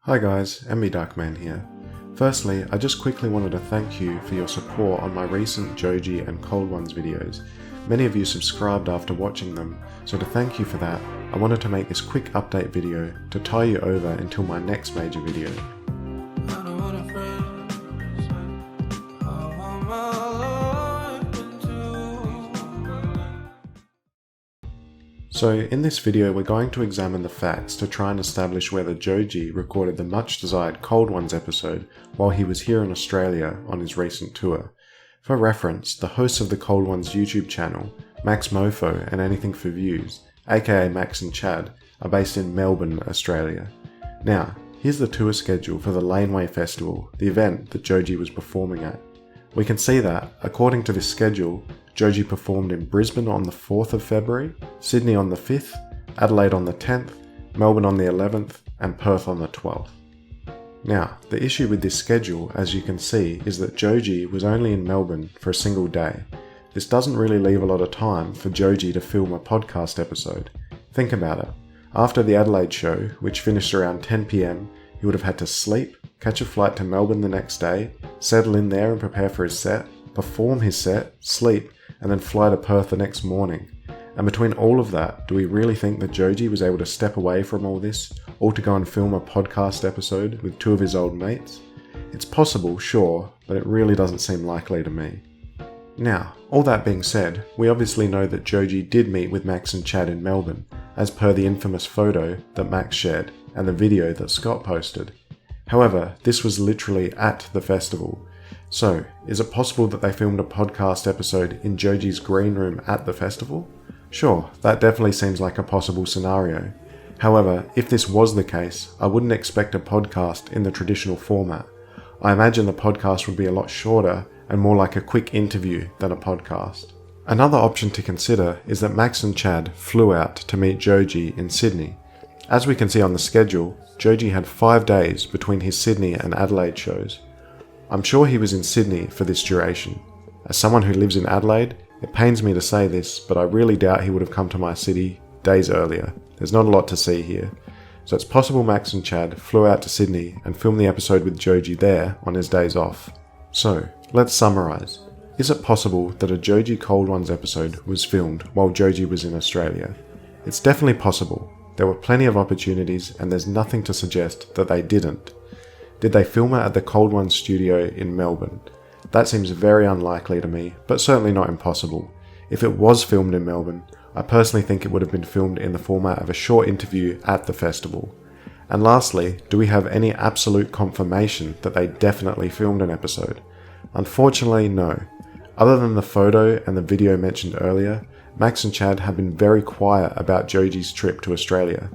Hi guys, MB Darkman here. Firstly, I just quickly wanted to thank you for your support on my recent Joji and Cold Ones videos. Many of you subscribed after watching them, so to thank you for that, I wanted to make this quick update video to tie you over until my next major video. So in this video we're going to examine the facts to try and establish whether Joji recorded the much desired Cold Ones episode while he was here in Australia on his recent tour. For reference, the hosts of the Cold Ones YouTube channel, maxmoefoe and Anything for Views, aka Max and Chad, are based in Melbourne, Australia. Now, here's the tour schedule for the Laneway Festival, the event that Joji was performing at. We can see that, according to this schedule, Joji performed in Brisbane on the 4th of February, Sydney on the 5th, Adelaide on the 10th, Melbourne on the 11th, and Perth on the 12th. Now, the issue with this schedule, as you can see, is that Joji was only in Melbourne for a single day. This doesn't really leave a lot of time for Joji to film a podcast episode. Think about it. After the Adelaide show, which finished around 10 PM, he would have had to sleep, catch a flight to Melbourne the next day, settle in there and prepare for his set, perform his set, sleep, and then fly to Perth the next morning. And between all of that, do we really think that Joji was able to step away from all this, all to go and film a podcast episode with two of his old mates? It's possible, sure, but it really doesn't seem likely to me. Now, all that being said, we obviously know that Joji did meet with Max and Chad in Melbourne, as per the infamous photo that Max shared and the video that Scott posted. However, this was literally at the festival. So, is it possible that they filmed a podcast episode in Joji's green room at the festival? Sure, that definitely seems like a possible scenario. However, if this was the case, I wouldn't expect a podcast in the traditional format. I imagine the podcast would be a lot shorter and more like a quick interview than a podcast. Another option to consider is that Max and Chad flew out to meet Joji in Sydney. As we can see on the schedule, Joji had 5 days between his Sydney and Adelaide shows. I'm sure he was in Sydney for this duration. As someone who lives in Adelaide, it pains me to say this, but I really doubt he would have come to my city days earlier. There's not a lot to see here. So it's possible Max and Chad flew out to Sydney and filmed the episode with Joji there on his days off. So, let's summarise. Is it possible that a Joji Cold Ones episode was filmed while Joji was in Australia? It's definitely possible. There were plenty of opportunities and there's nothing to suggest that they didn't. Did they film it at the Cold Ones studio in Melbourne? That seems very unlikely to me, but certainly not impossible. If it was filmed in Melbourne, I personally think it would have been filmed in the format of a short interview at the festival. And lastly, do we have any absolute confirmation that they definitely filmed an episode? Unfortunately, no. Other than the photo and the video mentioned earlier, Max and Chad have been very quiet about Joji's trip to Australia.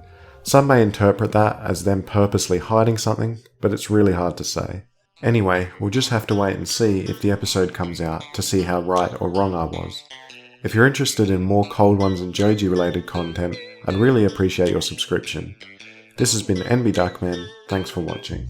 Some may interpret that as them purposely hiding something, but it's really hard to say. Anyway, we'll just have to wait and see if the episode comes out to see how right or wrong I was. If you're interested in more Cold Ones and Joji related content, I'd really appreciate your subscription. This has been NB Darkman, thanks for watching.